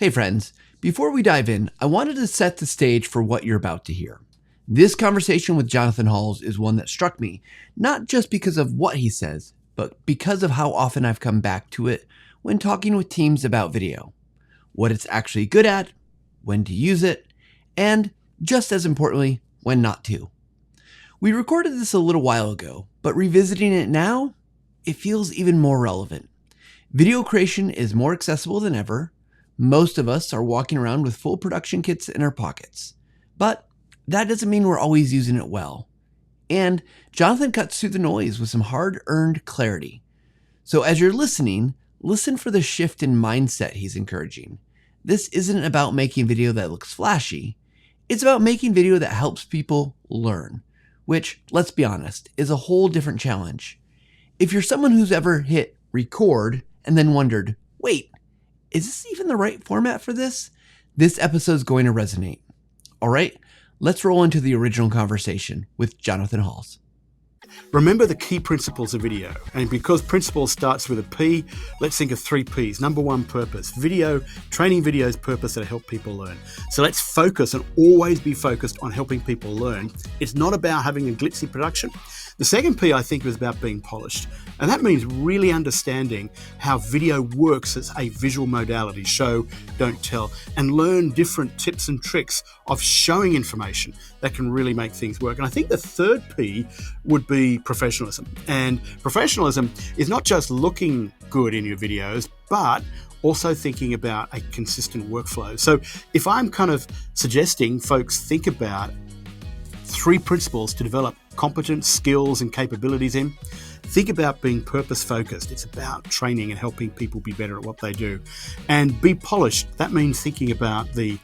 Hey friends, before we dive in, I wanted to set the stage for what you're about to hear. This conversation with Jonathan Halls is one that struck me, not just because of what he says, but because of how often I've come back to it when talking with teams about video. What it's actually good at, when to use it, and, just as importantly, when not to. We recorded this a little while ago, but revisiting it now, it feels even more relevant. Video creation is more accessible than ever. Most of us are walking around with full production kits in our pockets, but that doesn't mean we're always using it well. And Jonathan cuts through the noise with some hard-earned clarity. So as you're listening, listen for the shift in mindset he's encouraging. This isn't about making video that looks flashy. It's about making video that helps people learn, which, let's be honest, is a whole different challenge. If you're someone who's ever hit record and then wondered, wait, is this even the right format for this? This episode's going to resonate. All right, let's roll into the original conversation with Jonathan Halls. Remember the key principles of video. And because principle starts with a P, let's think of 3 Ps. Number 1, purpose. Training video's purpose to help people learn. So let's focus and always be focused on helping people learn. It's not about having a glitzy production. The second P, I think, was about being polished. And that means really understanding how video works as a visual modality, show, don't tell, and learn different tips and tricks of showing information that can really make things work. And I think the third P would be professionalism. And professionalism is not just looking good in your videos, but also thinking about a consistent workflow. So if I'm kind of suggesting folks think about 3 principles to develop competence, skills, and capabilities in, think about being purpose-focused. It's about training and helping people be better at what they do. And be polished. That means thinking about the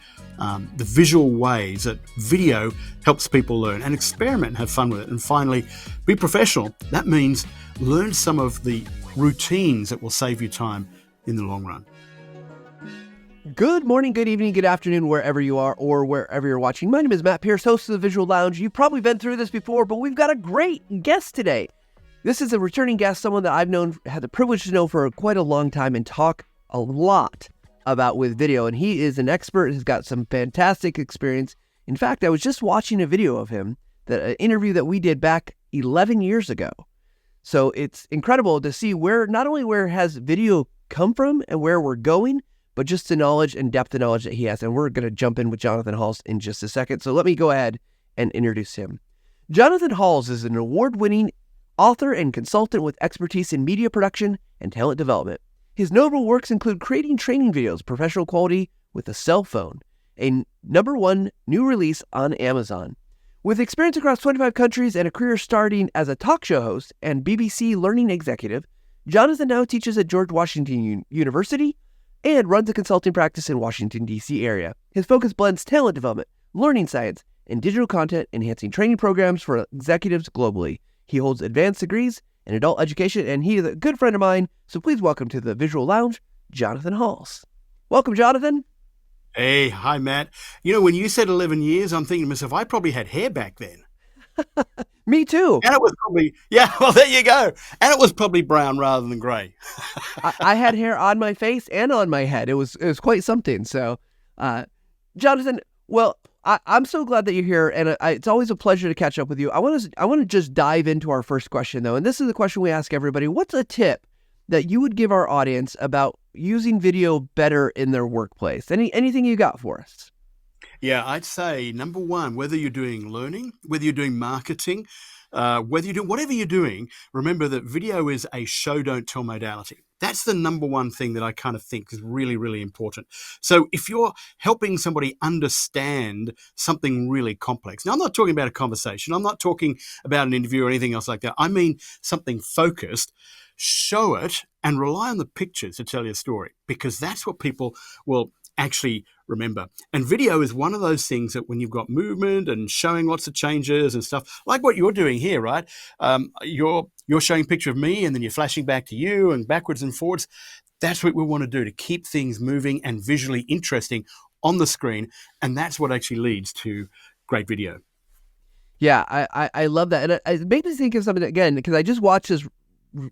visual ways that video helps people learn, and experiment and have fun with it. And finally, be professional. That means learn some of the routines that will save you time in the long run. Good morning, good evening, good afternoon, wherever you are or wherever you're watching. My name is Matt Pierce, host of the Visual Lounge. You've probably been through this before, but we've got a great guest today. This is a returning guest, someone that I've had the privilege to know for quite a long time and talk a lot about with video. And he is an expert, has got some fantastic experience. In fact, I was just watching a video of him, an interview that we did back 11 years ago. So it's incredible to see not only where has video come from and where we're going, but just the knowledge and depth of knowledge that he has. And we're going to jump in with Jonathan Halls in just a second. So let me go ahead and introduce him. Jonathan Halls is an award-winning author and consultant with expertise in media production and talent development. His notable works include creating training videos, professional quality with a cell phone, a #1 new release on Amazon. With experience across 25 countries and a career starting as a talk show host and BBC learning executive, Jonathan now teaches at George Washington University and runs a consulting practice in Washington, D.C. area. His focus blends talent development, learning science, and digital content, enhancing training programs for executives globally. He holds advanced degrees in adult education, and he is a good friend of mine, so please welcome to the Visual Lounge, Jonathan Halls. Welcome, Jonathan. Hey, hi, Matt. You know, when you said 11 years, I'm thinking to myself, I probably had hair back then. Me too. And it was probably, well, there you go. And it was probably brown rather than gray. I had hair on my face and on my head. It was quite something. So, Jonathan, well, I'm so glad that you're here, and it's always a pleasure to catch up with you. I want to just dive into our first question, though, and this is the question we ask everybody. What's a tip that you would give our audience about using video better in their workplace? Anything you got for us? Yeah, I'd say number 1, whether you're doing learning, whether you're doing marketing, whether you're doing whatever you're doing, remember that video is a show, don't tell modality. That's the number 1 thing that I kind of think is really, really important. So if you're helping somebody understand something really complex, now I'm not talking about a conversation, I'm not talking about an interview or anything else like that. I mean something focused, show it and rely on the pictures to tell your story, because that's what people will actually remember. And video is one of those things that when you've got movement and showing lots of changes and stuff, like what you're doing here, right? You're showing a picture of me and then you're flashing back to you and backwards and forwards. That's what we want to do, to keep things moving and visually interesting on the screen. And that's what actually leads to great video. Yeah, I love that. And it made me think of something again, because I just watched this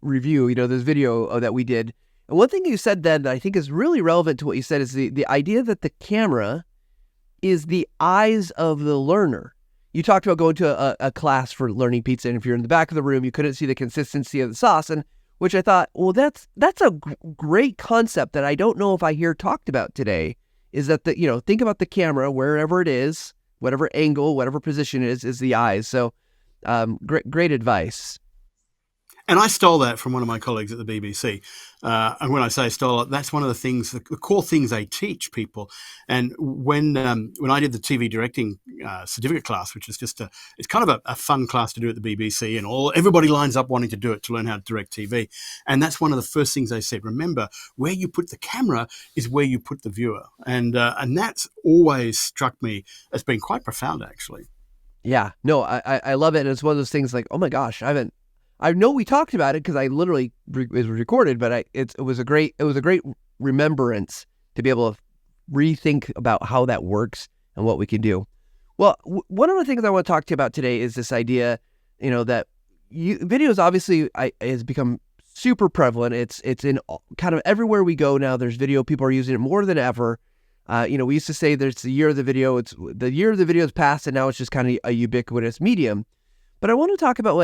review, this video that we did. And one thing you said then that I think is really relevant to what you said is the idea that the camera is the eyes of the learner. You talked about going to a class for learning pizza, and if you're in the back of the room, you couldn't see the consistency of the sauce, and which I thought, well, that's a great concept that I don't know if I hear talked about today, is that think about the camera, wherever it is, whatever angle, whatever position it is the eyes. So great advice. And I stole that from one of my colleagues at the BBC. And when I say stole it, that's one of the things, the core things they teach people. And when I did the TV directing certificate class, which is it's kind of a fun class to do at the BBC, and everybody lines up wanting to do it to learn how to direct TV. And that's one of the first things they said. Remember, where you put the camera is where you put the viewer. And that's always struck me as being quite profound, actually. Yeah, no, I love it. And it's one of those things like, oh my gosh, I know we talked about it because I literally it was recorded, but it was a great remembrance to be able to rethink about how that works and what we can do. Well, one of the things I want to talk to you about today is this idea, that videos obviously has become super prevalent. It's in kind of everywhere we go now. There's video. People are using it more than ever. We used to say there's the year of the video. It's the year of the video is past, and now it's just kind of a ubiquitous medium. But I want to talk about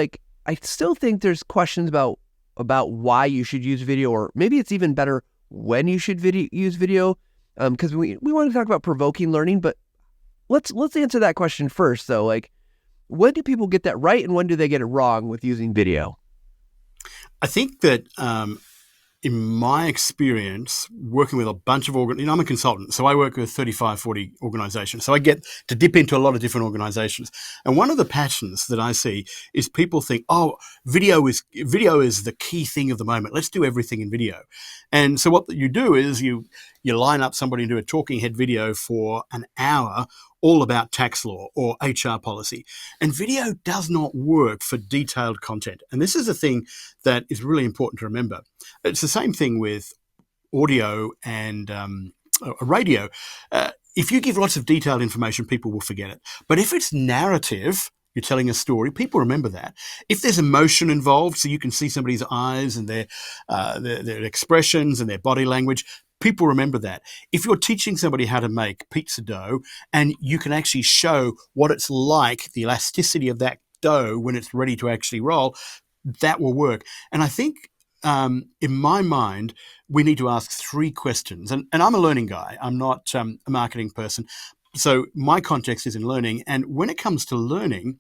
I still think there's questions about why you should use video, or maybe it's even better when you should use video, because we want to talk about provoking learning. But let's answer that question first, though. When do people get that right, and when do they get it wrong with using video? I think that in my experience, working with a bunch of I'm a consultant, so I work with 35, 40 organizations. So I get to dip into a lot of different organizations. And one of the patterns that I see is people think, oh, video is the key thing of the moment. Let's do everything in video. And so what you do is you line up somebody and do a talking head video for an hour all about tax law or HR policy. And video does not work for detailed content. And this is a thing that is really important to remember. It's the same thing with audio and radio. If you give lots of detailed information, people will forget it. But if it's narrative, you're telling a story, people remember that. If there's emotion involved, so you can see somebody's eyes and their expressions and their body language, people remember that. If you're teaching somebody how to make pizza dough and you can actually show what it's like, the elasticity of that dough when it's ready to actually roll, that will work. And I think in my mind, we need to ask 3 questions. And I'm a learning guy. I'm not a marketing person. So my context is in learning. And when it comes to learning,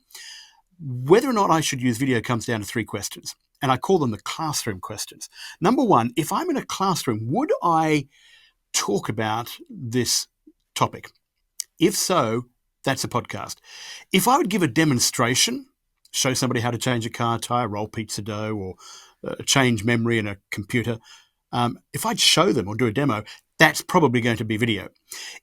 whether or not I should use video comes down to 3 questions. And I call them the classroom questions. Number 1, if I'm in a classroom, would I talk about this topic? If so, that's a podcast. If I would give a demonstration, show somebody how to change a car tire, roll pizza dough, or change memory in a computer, if I'd show them or do a demo, that's probably going to be video.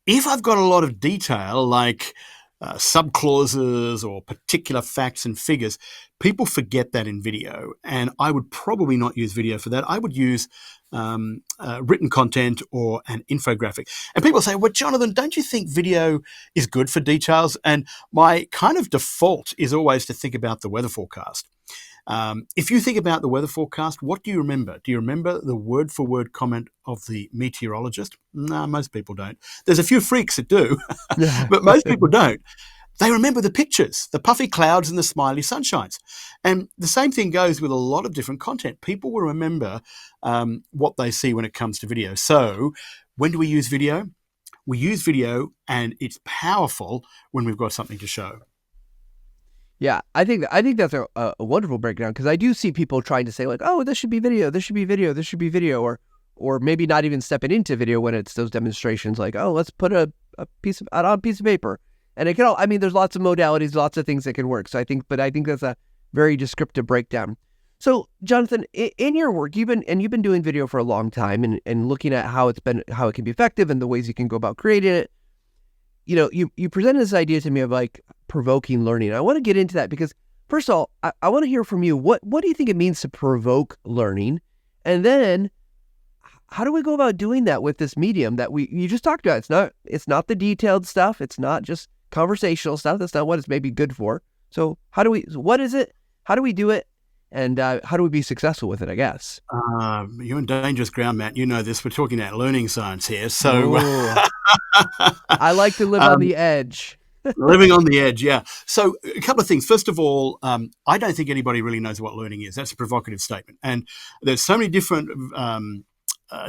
If I've got a lot of detail, like subclauses or particular facts and figures, people forget that in video, and I would probably not use video for that. I would use written content or an infographic. And people say, well, Jonathan, don't you think video is good for details? And my kind of default is always to think about the weather forecast. If you think about the weather forecast, what do you remember? Do you remember the word-for-word comment of the meteorologist? No, most people don't. There's a few freaks that do, but most people don't. They remember the pictures, the puffy clouds and the smiley sunshines. And the same thing goes with a lot of different content. People will remember what they see when it comes to video. So when do we use video? We use video, and it's powerful when we've got something to show. Yeah, I think that's a wonderful breakdown, because I do see people trying to say oh, this should be video, this should be video, this should be video, or maybe not even stepping into video when it's those demonstrations oh, let's put a piece of paper. And it can there's lots of modalities, lots of things that can work. So I think that's a very descriptive breakdown. So Jonathan, in your work, you've been doing video for a long time and looking at how it can be effective and the ways you can go about creating it. You presented this idea to me of provoking learning. I want to get into that because, first of all, I want to hear from you. What do you think it means to provoke learning? And then how do we go about doing that with this medium that you just talked about? It's not the detailed stuff. It's not just conversational stuff. That's not what it's maybe good for. So what is it? How do we do it? And how do we be successful with it, I guess? You're in dangerous ground, Matt. You know this. We're talking about learning science here. So I like to live on the edge. living on the edge, yeah. So a couple of things. First of all, I don't think anybody really knows what learning is. That's a provocative statement. And there's so many different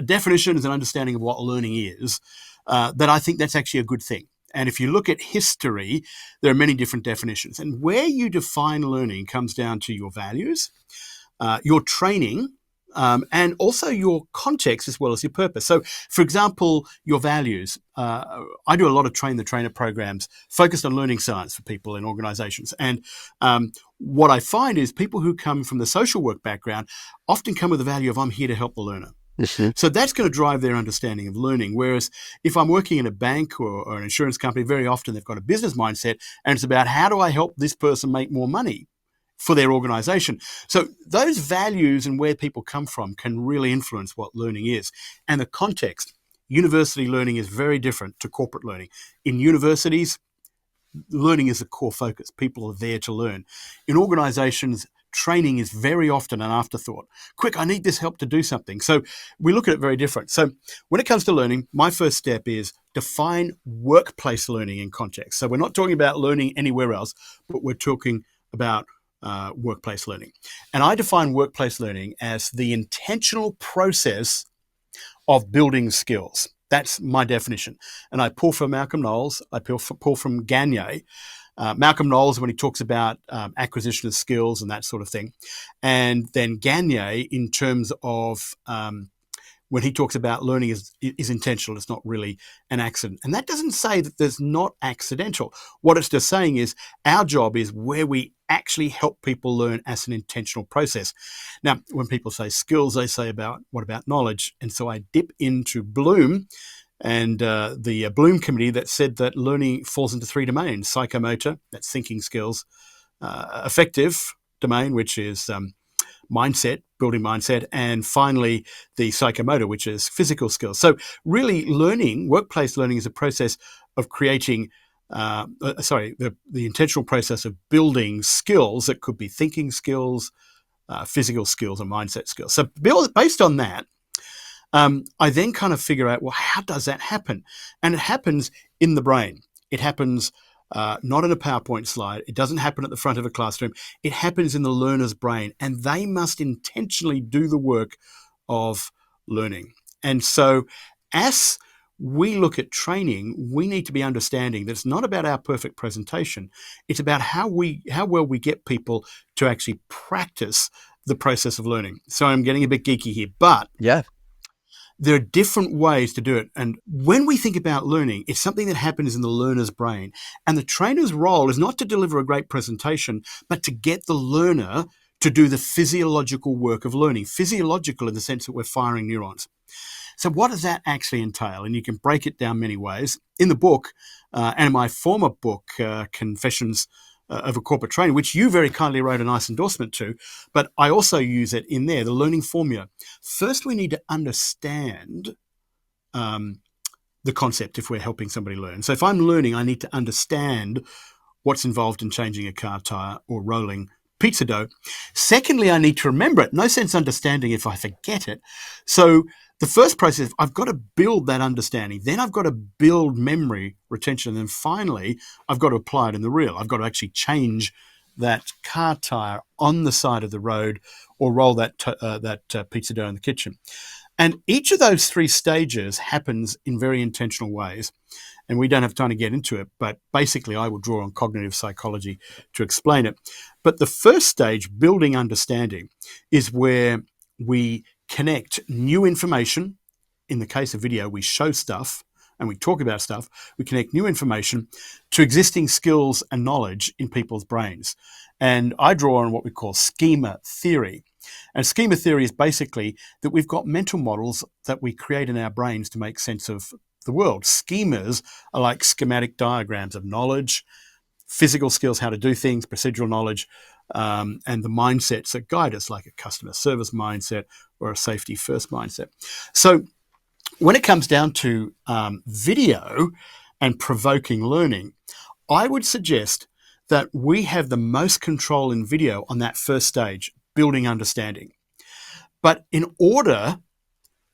definitions and understanding of what learning is that I think that's actually a good thing. And if you look at history, there are many different definitions. And where you define learning comes down to your values, your training, and also your context as well as your purpose. So, for example, your values. I do a lot of train the trainer programs focused on learning science for people in organizations. And what I find is people who come from the social work background often come with the value of I'm here to help the learner. So that's going to drive their understanding of learning. Whereas if I'm working in a bank or an insurance company, very often they've got a business mindset and it's about how do I help this person make more money for their organization. So those values and where people come from can really influence what learning is. And the context, university learning is very different to corporate learning. In universities, learning is a core focus. People are there to learn. In organizations, training is very often an afterthought. Quick, I need this help to do something. So we look at it very different. So when it comes to learning, my first step is define workplace learning in context. So we're not talking about learning anywhere else, but we're talking about workplace learning. And I define workplace learning as the intentional process of building skills. That's my definition. And I pull from Malcolm Knowles. I pull from Gagne. Malcolm Knowles, when he talks about acquisition of skills and that sort of thing. And then Gagne, in terms of when he talks about learning is intentional, it's not really an accident. And that doesn't say that there's not accidental. What it's just saying is our job is where we actually help people learn as an intentional process. Now, when people say skills, they say what about knowledge? And so I dip into Bloom and the Bloom committee that said that learning falls into three domains: psychomotor, that's thinking skills; affective domain, which is mindset, building mindset; and finally the psychomotor, which is physical skills. So really workplace learning is a process of creating, the intentional process of building skills that could be thinking skills, physical skills, and mindset skills. So based on that, I then kind of figure out, well, how does that happen? And it happens in the brain. It happens not in a PowerPoint slide. It doesn't happen at the front of a classroom. It happens in the learner's brain, and they must intentionally do the work of learning. And so as we look at training, we need to be understanding that it's not about our perfect presentation. It's about how well we get people to actually practice the process of learning. So I'm getting a bit geeky here, but yeah, there are different ways to do it. And when we think about learning, it's something that happens in the learner's brain. And the trainer's role is not to deliver a great presentation, but to get the learner to do the physiological work of learning. Physiological in the sense that we're firing neurons. So what does that actually entail? And you can break it down many ways. In the book, and in my former book, Confessions of a Corporate Trainer, which you very kindly wrote a nice endorsement to, but I also use it in there, the learning formula. First, we need to understand the concept if we're helping somebody learn. So if I'm learning, I need to understand what's involved in changing a car tire or rolling pizza dough. Secondly, I need to remember it. No sense understanding if I forget it. So the first process, I've got to build that understanding. Then I've got to build memory retention. And then finally, I've got to apply it in the real. I've got to actually change that car tire on the side of the road or roll that pizza dough in the kitchen. And each of those three stages happens in very intentional ways. And we don't have time to get into it, but basically I will draw on cognitive psychology to explain it. But the first stage, building understanding, is where we connect new information. In the case of video, we show stuff and we talk about stuff. We connect new information to existing skills and knowledge in people's brains. And I draw on what we call schema theory. And schema theory is basically that we've got mental models that we create in our brains to make sense of the world. Schemas are like schematic diagrams of knowledge, physical skills, how to do things, procedural knowledge, and the mindsets that guide us, like a customer service mindset or a safety first mindset. So when it comes down to video and provoking learning, I would suggest that we have the most control in video on that first stage, building understanding. But in order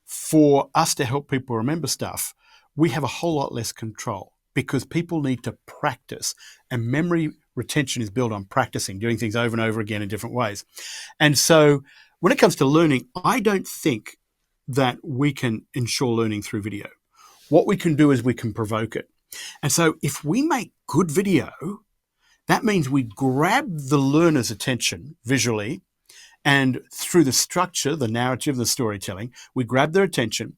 for us to help people remember stuff, we have a whole lot less control because people need to practice, and memory retention is built on practicing, doing things over and over again in different ways. And so when it comes to learning, I don't think that we can ensure learning through video. What we can do is we can provoke it. And so if we make good video, that means we grab the learner's attention visually, and through the structure, the narrative, the storytelling, we grab their attention,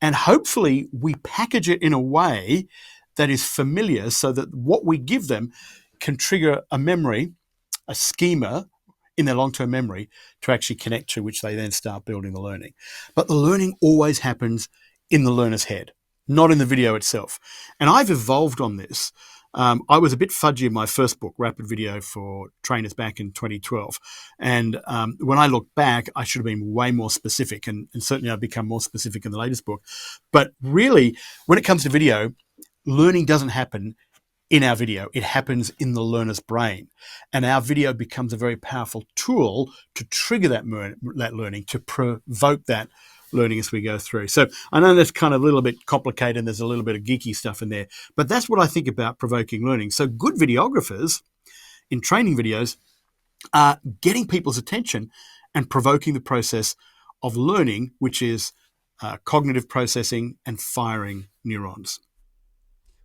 and hopefully we package it in a way that is familiar so that what we give them can trigger a memory, a schema in their long-term memory to actually connect to, which they then start building the learning. But the learning always happens in the learner's head, not in the video itself. And I've evolved on this. I was a bit fudgy in my first book, Rapid Video for Trainers, back in 2012. And when I look back, I should have been way more specific. And certainly I've become more specific in the latest book. But really, when it comes to video, learning doesn't happen in our video. It happens in the learner's brain. And our video becomes a very powerful tool to trigger that learning, to provoke that learning as we go through. So I know that's kind of a little bit complicated and there's a little bit of geeky stuff in there, but that's what I think about provoking learning. So good videographers in training videos are getting people's attention and provoking the process of learning, which is cognitive processing and firing neurons.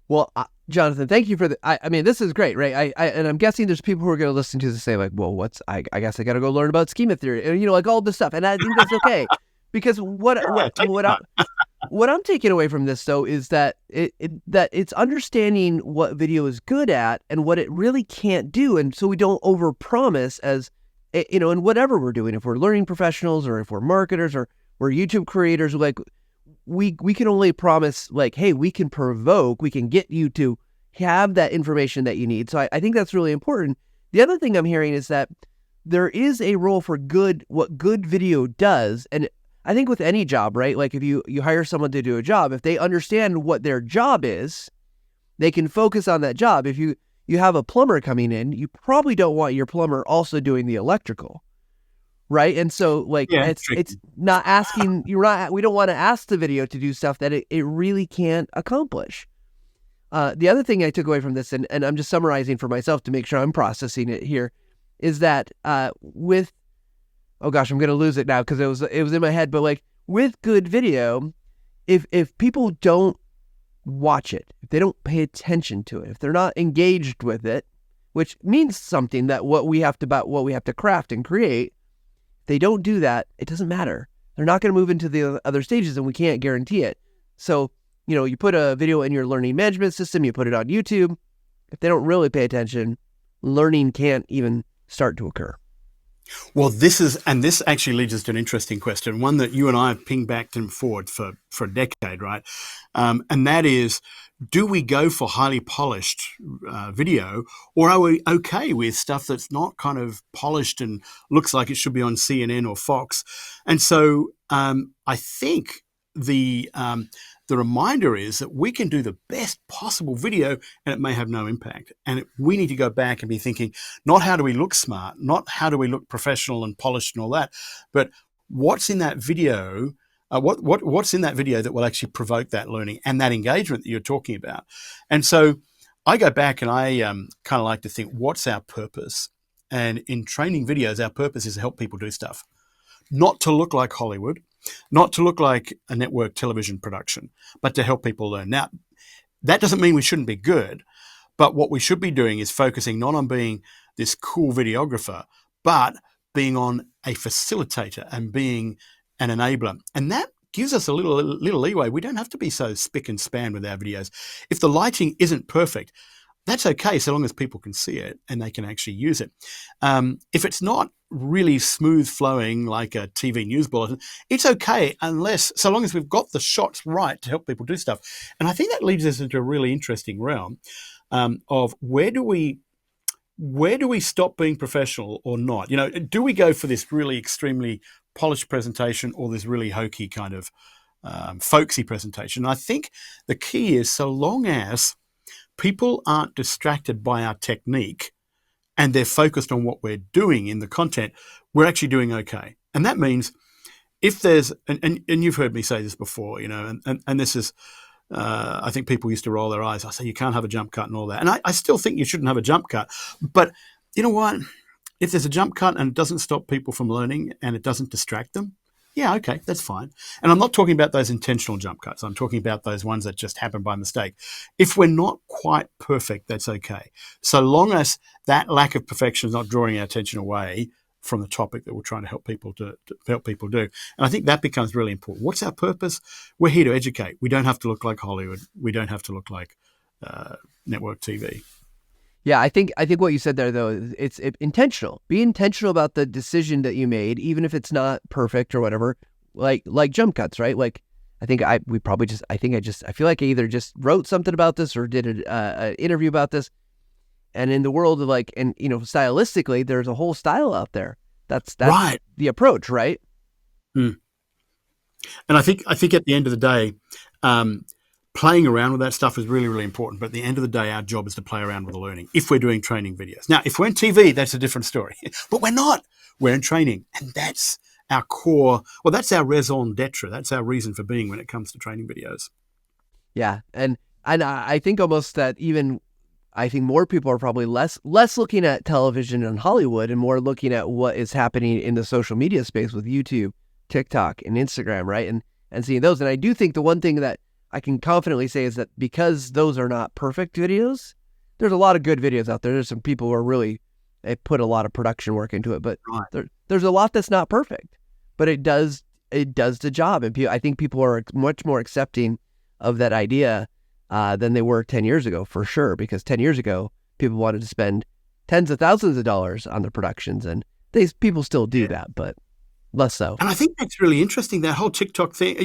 Well, Jonathan, thank you for the. I mean, this is great, right? And I'm guessing there's people who are going to listen to this and say, like, well, I guess I got to go learn about schema theory, and like all this stuff. And I think that's okay, because what I'm taking away from this though is that it's understanding what video is good at and what it really can't do, and so we don't overpromise as in whatever we're doing. If we're learning professionals or if we're marketers or we're YouTube creators, like. We can only promise, like, hey, we can provoke, we can get you to have that information that you need. So I think that's really important. The other thing I'm hearing is that there is a role for what good video does. And I think with any job, right? Like if you hire someone to do a job, if they understand what their job is, they can focus on that job. If you have a plumber coming in, you probably don't want your plumber also doing the electrical. Right. And so like, it's not asking, we don't want to ask the video to do stuff that it really can't accomplish. The other thing I took away from this, and I'm just summarizing for myself to make sure I'm processing it here, is that oh gosh, I'm going to lose it now because it was in my head, but like with good video, if people don't watch it, if they don't pay attention to it, if they're not engaged with it, which means something that what we have to craft and create, they don't do that, it doesn't matter. They're not going to move into the other stages, and we can't guarantee it. So, you put a video in your learning management system, you put it on YouTube. If they don't really pay attention, learning can't even start to occur. Well, this actually leads us to an interesting question, one that you and I have pinged back and forward for a decade, right? And that is, do we go for highly polished video, or are we okay with stuff that's not kind of polished and looks like it should be on CNN or Fox? And so I think the reminder is that we can do the best possible video and it may have no impact. And we need to go back and be thinking, not how do we look smart, not how do we look professional and polished and all that, but what's in that video. What's in that video that will actually provoke that learning and that engagement that you're talking about? And so I go back and I kind of like to think, what's our purpose? And in training videos, our purpose is to help people do stuff, not to look like Hollywood, not to look like a network television production, but to help people learn. Now, that doesn't mean we shouldn't be good, but what we should be doing is focusing not on being this cool videographer, but being on a facilitator and being an enabler. And that gives us a little leeway. We don't have to be so spick and span with our videos. If the lighting isn't perfect, that's okay, so long as people can see it and they can actually use it. If it's not really smooth flowing like a TV news bulletin, it's okay so long as we've got the shots right to help people do stuff. And I think that leads us into a really interesting realm of where do we stop being professional or not? Do we go for this really extremely polished presentation or this really hokey kind of folksy presentation? And I think the key is, so long as people aren't distracted by our technique and they're focused on what we're doing in the content, we're actually doing okay. And that means if there's, and you've heard me say this before, and this is, I think people used to roll their eyes. I say, you can't have a jump cut and all that. And I still think you shouldn't have a jump cut. But you know what? If there's a jump cut and it doesn't stop people from learning and it doesn't distract them, yeah, okay, that's fine. And I'm not talking about those intentional jump cuts. I'm talking about those ones that just happen by mistake. If we're not quite perfect, that's okay. So long as that lack of perfection is not drawing our attention away from the topic that we're trying to help people do. And I think that becomes really important. What's our purpose? We're here to educate. We don't have to look like Hollywood. We don't have to look like network TV. Yeah, I think what you said there, though, it's intentional. Be intentional about the decision that you made, even if it's not perfect or whatever. Like jump cuts, right? Like, I feel like I either just wrote something about this or did an interview about this. And in the world of stylistically, there's a whole style out there. That's right. The approach, right? Mm. And I think at the end of the day, playing around with that stuff is really, really important. But at the end of the day, our job is to play around with the learning if we're doing training videos. Now, if we're in TV, that's a different story. But we're not. We're in training. And that's our core. Well, that's our raison d'etre. That's our reason for being when it comes to training videos. Yeah. And I think almost that I think more people are probably less looking at television and Hollywood and more looking at what is happening in the social media space with YouTube, TikTok, and Instagram, right? And seeing those. And I do think the one thing that I can confidently say is that because those are not perfect videos, there's a lot of good videos out there. There's some people who are they put a lot of production work into it, but right. There's a lot that's not perfect, but it does the job. And I think people are much more accepting of that idea than they were 10 years ago, for sure. Because 10 years ago, people wanted to spend tens of thousands of dollars on their productions, and people still do that, but less so. And I think that's really interesting, that whole TikTok thing.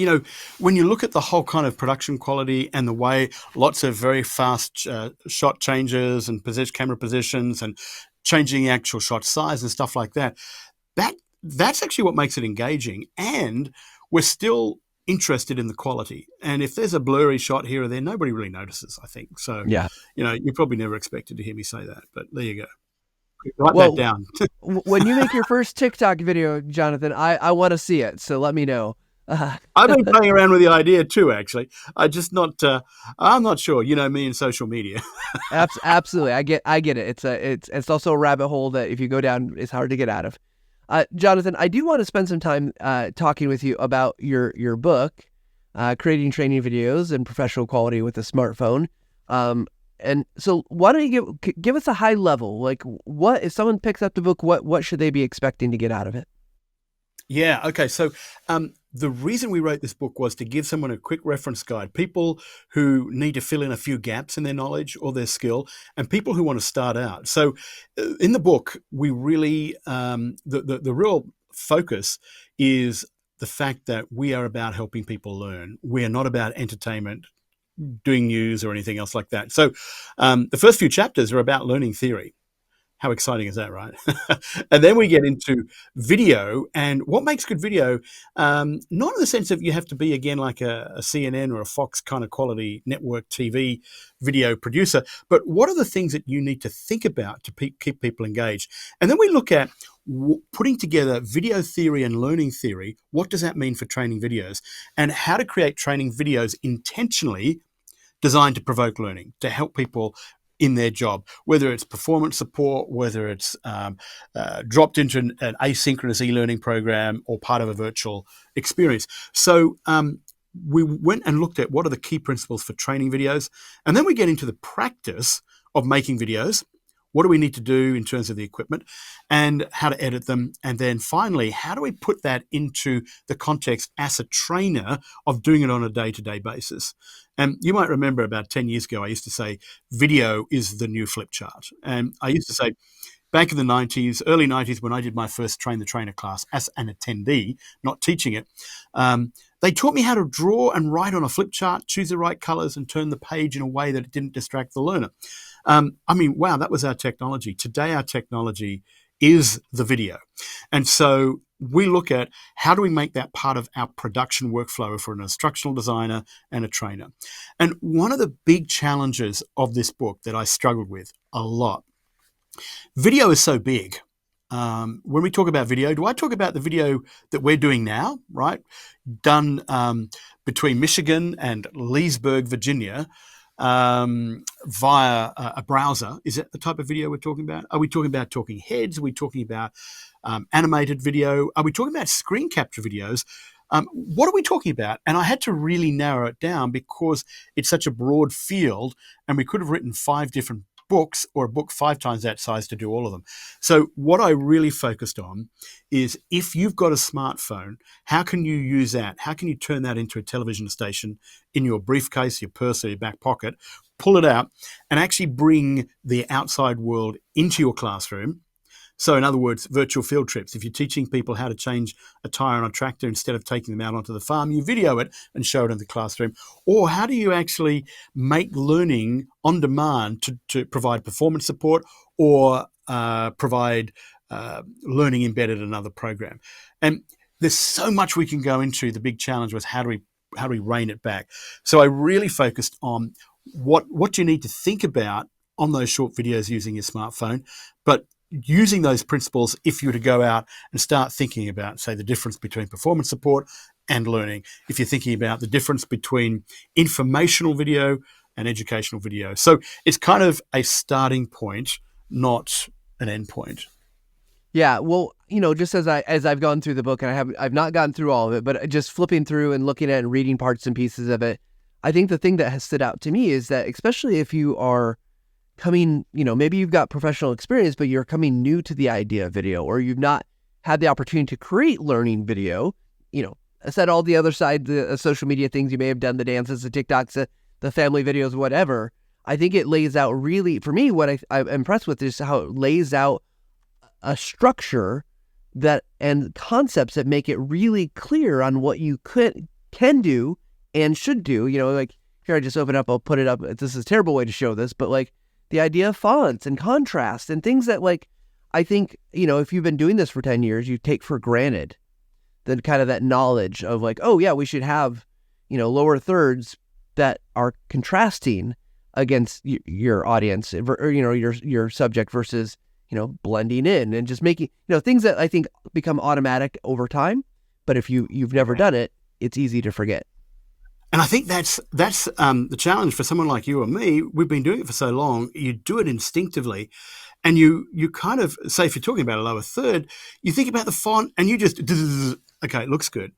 When you look at the whole kind of production quality and the way lots of very fast shot changes and camera positions and changing the actual shot size and stuff like that, that's actually what makes it engaging. And we're still interested in the quality. And if there's a blurry shot here or there, nobody really notices, I think. So, yeah, you probably never expected to hear me say that, but there you go. Write that down. When you make your first TikTok video, Jonathan, I want to see it. So let me know. I've been playing around with the idea too, actually. I'm not sure. You know me and social media. Absolutely. I get it. It's also a rabbit hole that if you go down, it's hard to get out of. Jonathan, I do want to spend some time talking with you about your book, Creating Training Videos and Professional Quality with a Smartphone. And so why don't you give us a high level, like what, if someone picks up the book, what should they be expecting to get out of it? Yeah. Okay. So the reason we wrote this book was to give someone a quick reference guide, people who need to fill in a few gaps in their knowledge or their skill, and people who want to start out. So in the book, we really, the real focus is the fact that we are about helping people learn. We are not about entertainment, doing news or anything else like that. So the first few chapters are about learning theory. How exciting is that, right? And then we get into video and what makes good video, not in the sense of you have to be, again, like a CNN or a Fox kind of quality network TV video producer, but what are the things that you need to think about to keep people engaged? And then we look at putting together video theory and learning theory. What does that mean for training videos? And how to create training videos intentionally designed to provoke learning, to help people in their job, whether it's performance support, whether it's dropped into an asynchronous e-learning program or part of a virtual experience. So we went and looked at what are the key principles for training videos, and then we get into the practice of making videos. What do we need to do in terms of the equipment and how to edit them? And then finally, how do we put that into the context as a trainer of doing it on a day-to-day basis? And you might remember about 10 years ago, I used to say video is the new flip chart. And I used to say back in the 90s, early 90s, when I did my first Train the Trainer class as an attendee, not teaching it, they taught me how to draw and write on a flip chart, choose the right colors, and turn the page in a way that it didn't distract the learner. Wow, that was our technology. Today, our technology is the video. And so we look at how do we make that part of our production workflow for an instructional designer and a trainer. And one of the big challenges of this book that I struggled with a lot Video is so big. When we talk about video, do I talk about the video that we're doing now, right? Done between Michigan and Leesburg, Virginia, via a browser. Is that the type of video we're talking about? Are we talking about talking heads? Are we talking about animated video? Are we talking about screen capture videos? What are we talking about? And I had to really narrow it down because it's such a broad field, and we could have written 5 different books or a book 5 times that size to do all of them. So what I really focused on is, if you've got a smartphone, how can you use that? How can you turn that into a television station in your briefcase, your purse, or your back pocket, pull it out, and actually bring the outside world into your classroom? So in other words, virtual field trips. If you're teaching people how to change a tire on a tractor, instead of taking them out onto the farm, you video it and show it in the classroom. Or how do you actually make learning on demand to provide performance support, or provide learning embedded in another program? And there's so much we can go into. The big challenge was how do we rein it back? So I really focused on what you need to think about on those short videos using your smartphone, but using those principles if you were to go out and start thinking about, say, the difference between performance support and learning, if you're thinking about the difference between informational video and educational video. So it's kind of a starting point, not an end point. Yeah, well, just as I've gone through the book, and I've not gotten through all of it, but just flipping through and looking at and reading parts and pieces of it, I think the thing that has stood out to me is that, especially if you are coming, maybe you've got professional experience, but you're coming new to the idea of video, or you've not had the opportunity to create learning video, I said all the other side, the social media things you may have done, the dances, the TikToks, the family videos, whatever. I think it lays out really, for me, what I'm impressed with is how it lays out a structure and concepts that make it really clear on what you can do and should do. Like, here, I just open up, I'll put it up. This is a terrible way to show this, but like, the idea of fonts and contrast and things that, like, I think, if you've been doing this for 10 years, you take for granted the kind of that knowledge of like, oh yeah, we should have, lower thirds that are contrasting against your audience, or, your subject versus, blending in and just making, things that I think become automatic over time. But if you've never done it, it's easy to forget. And I think that's the challenge for someone like you or me. We've been doing it for so long. You do it instinctively, and you kind of, say, if you're talking about a lower third, you think about the font and you just, okay, it looks good,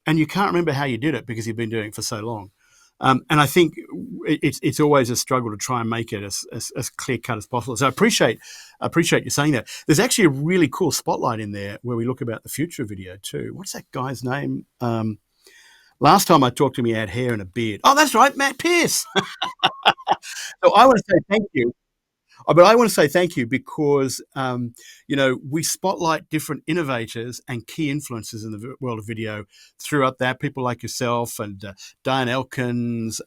and you can't remember how you did it because you've been doing it for so long. And I think it's always a struggle to try and make it as clear cut as possible. So I appreciate you saying that. There's actually a really cool spotlight in there where we look about the future of video too. What's that guy's name? Last time I talked to him, he had hair and a beard. Oh, that's right, Matt Pierce. So I want to say thank you. But I want to say thank you because, we spotlight different innovators and key influencers in the world of video throughout that. People like yourself and Diane Elkins,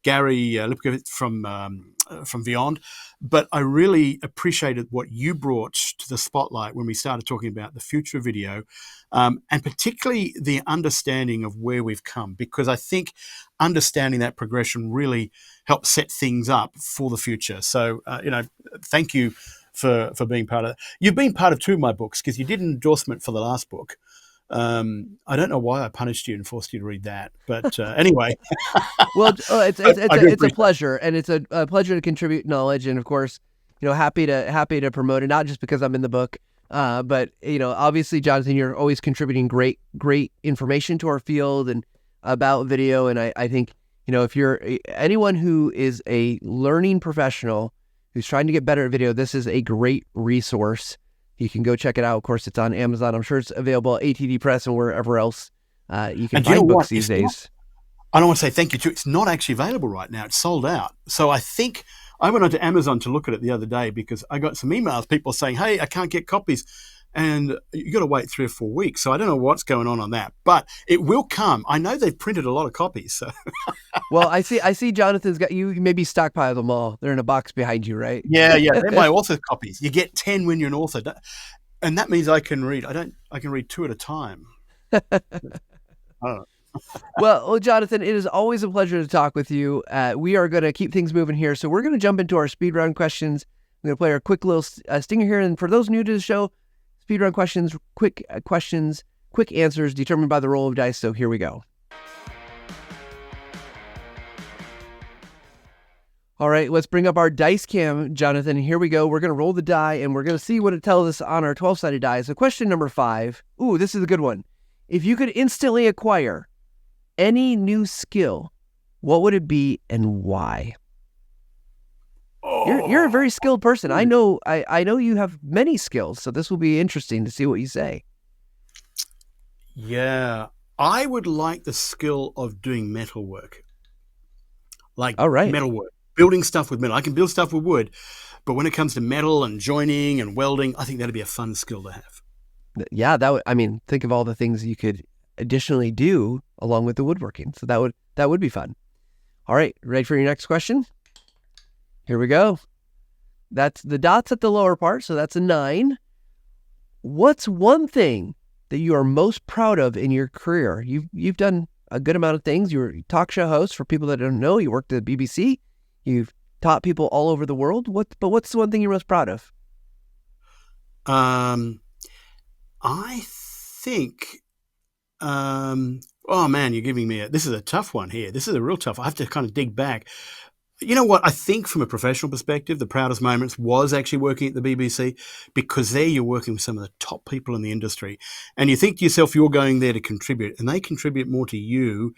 Gary Lipkowitz from Beyond. But I really appreciated what you brought to the spotlight when we started talking about the future of video, and particularly the understanding of where we've come, because I think understanding that progression really helps set things up for the future. So, thank you for being part of that. You've been part of 2 of my books because you did an endorsement for the last book. I don't know why I punished you and forced you to read that, but anyway. Well, it's a pleasure, and it's a pleasure to contribute knowledge, and of course, happy to promote it, not just because I'm in the book, but obviously, Jonathan, you're always contributing great information to our field and about video, and I think if you're anyone who is a learning professional who's trying to get better at video, this is a great resource. You can go check it out. Of course, it's on Amazon. I'm sure it's available at ATD Press and wherever else you can find books these days. I don't want to say thank you too. It's not actually available right now. It's sold out. So I think I went onto Amazon to look at it the other day because I got some emails, people saying, hey, I can't get copies. And you got to wait 3 or 4 weeks. So I don't know what's going on that, but it will come. I know they've printed a lot of copies. So. Well, I see Jonathan's got, you maybe stockpile them all. They're in a box behind you, right? Yeah. They're my author copies. You get 10 when you're an author. And that means I can read. I can read 2 at a time. I don't know. Well, Jonathan, it is always a pleasure to talk with you. We are going to keep things moving here. So we're going to jump into our speed round questions. I'm going to play our quick little stinger here. And for those new to the show, speedrun questions, quick answers determined by the roll of dice. So here we go. All right, let's bring up our dice cam, Jonathan. Here we go. We're going to roll the die, and we're going to see what it tells us on our 12-sided die. So question number 5. Ooh, this is a good one. If you could instantly acquire any new skill, what would it be and why? You're a very skilled person. I know you have many skills, so this will be interesting to see what you say. Yeah, I would like the skill of doing metal work. Like metal work. Building stuff with metal. I can build stuff with wood, but when it comes to metal and joining and welding, I think that'd be a fun skill to have. Yeah, think of all the things you could additionally do along with the woodworking. So that would be fun. All right, ready for your next question? Here we go. That's the dots at the lower part, so that's a 9. What's one thing that you are most proud of in your career? You've done a good amount of things. You were a talk show host. For people that don't know, you worked at the BBC. You've taught people all over the world. But what's the one thing you're most proud of? I think, oh man, you're giving me this is a tough one here. This is a real tough. I have to kind of dig back. You know what? I think from a professional perspective, the proudest moments was actually working at the BBC, because there you're working with some of the top people in the industry, and you think to yourself, you're going there to contribute, and they contribute more to you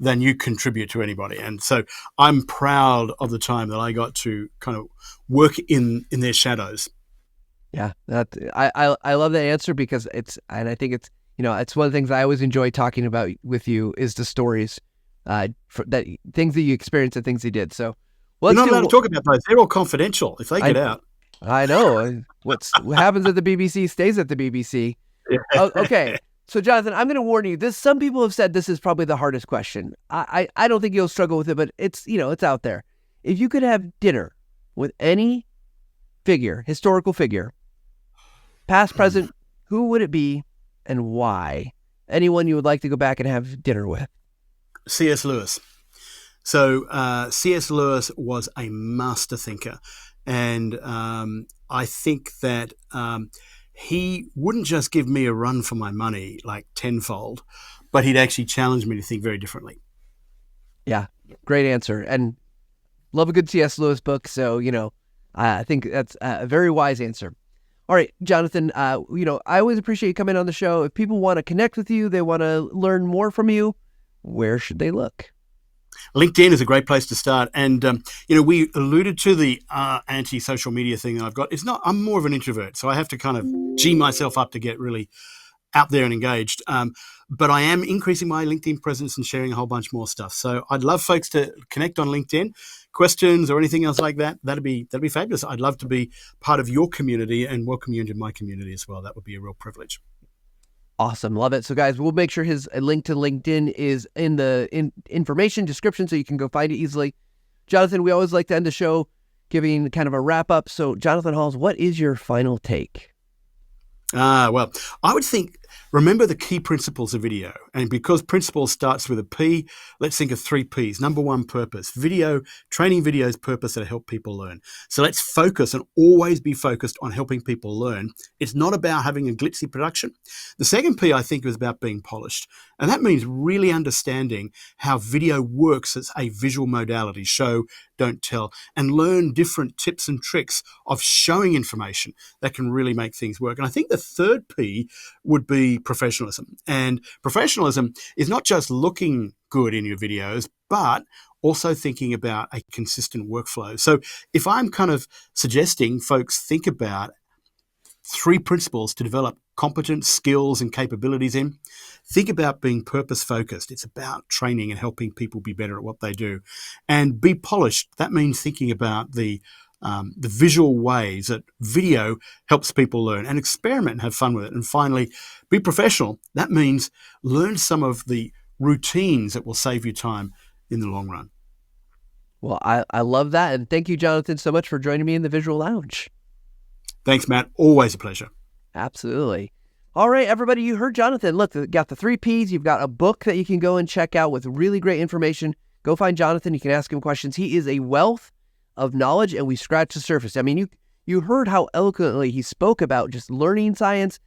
than you contribute to anybody. And so I'm proud of the time that I got to kind of work in their shadows. Yeah, I love that answer, because I think it's one of the things I always enjoy talking about with you is the stories, things that you experienced and things you did. So you're not allowed to talk about those. They're all confidential if they get out. I know. What happens at the BBC stays at the BBC. Yeah. Okay. So, Jonathan, I'm going to warn you. Some people have said this is probably the hardest question. I don't think you'll struggle with it, but it's out there. If you could have dinner with any historical figure, past, present, who would it be and why? Anyone you would like to go back and have dinner with? C.S. Lewis. So C.S. Lewis was a master thinker, and I think that he wouldn't just give me a run for my money, like tenfold, but he'd actually challenge me to think very differently. Yeah, great answer. And love a good C.S. Lewis book. So, I think that's a very wise answer. All right, Jonathan, I always appreciate you coming on the show. If people want to connect with you, they want to learn more from you, where should they look? LinkedIn is a great place to start. And, we alluded to the anti-social media thing that I've got. I'm more of an introvert, so I have to kind of G myself up to get really out there and engaged. But I am increasing my LinkedIn presence and sharing a whole bunch more stuff. So I'd love folks to connect on LinkedIn. Questions or anything else like that, that'd be fabulous. I'd love to be part of your community and welcome you into my community as well. That would be a real privilege. Awesome. Love it. So guys, we'll make sure his link to LinkedIn is in the information description so you can go find it easily. Jonathan, we always like to end the show giving kind of a wrap up. So Jonathan Halls, what is your final take? Well, I would think, remember the key principles of video. And because principle starts with a P, let's think of 3 Ps. Number 1, purpose. Training videos, purpose that help people learn. So let's focus and always be focused on helping people learn. It's not about having a glitzy production. The second P, I think, is about being polished. And that means really understanding how video works as a visual modality, show, don't tell, and learn different tips and tricks of showing information that can really make things work. And I think the third P would be professionalism. And professionalism is not just looking good in your videos, but also thinking about a consistent workflow. So if I'm kind of suggesting folks think about 3 principles to develop competence, skills, and capabilities in, think about being purpose-focused. It's about training and helping people be better at what they do. And be polished. That means thinking about the visual ways that video helps people learn, and experiment and have fun with it. And finally, be professional. That means learn some of the routines that will save you time in the long run. Well, I love that. And thank you, Jonathan, so much for joining me in the Visual Lounge. Thanks, Matt. Always a pleasure. Absolutely. All right, everybody, you heard Jonathan. Look, you got the 3 Ps. You've got a book that you can go and check out with really great information. Go find Jonathan. You can ask him questions. He is a wealth of knowledge, and we scratched the surface. I mean, You heard how eloquently he spoke about just learning science,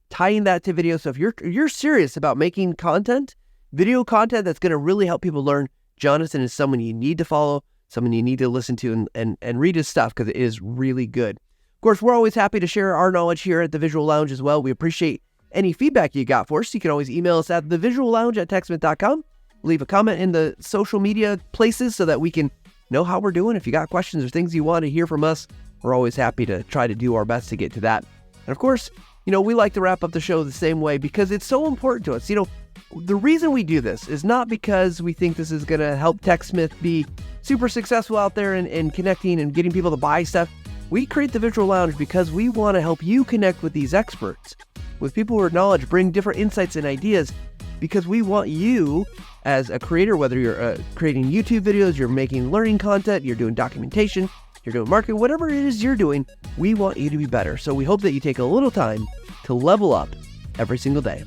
tying that to video. So if you're serious about making content, video content that's going to really help people learn, Jonathan is someone you need to follow, someone you need to listen to and read his stuff because it is really good. Of course, we're always happy to share our knowledge here at the Visual Lounge as well. We appreciate any feedback you got for us. You can always email us at thevisuallounge@techsmith.com. Leave a comment in the social media places so that we can know how we're doing. If you got questions or things you want to hear from us, we're always happy to try to do our best to get to that. And of course, we like to wrap up the show the same way because it's so important to us. The reason we do this is not because we think this is going to help TechSmith be super successful out there and connecting and getting people to buy stuff. We create the Visual Lounge because we want to help you connect with these experts, with people who are knowledge, bring different insights and ideas, because we want you as a creator, whether you're creating YouTube videos, you're making learning content, you're doing documentation, you're doing marketing, whatever it is you're doing, we want you to be better. So we hope that you take a little time to level up every single day.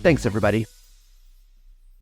Thanks, everybody.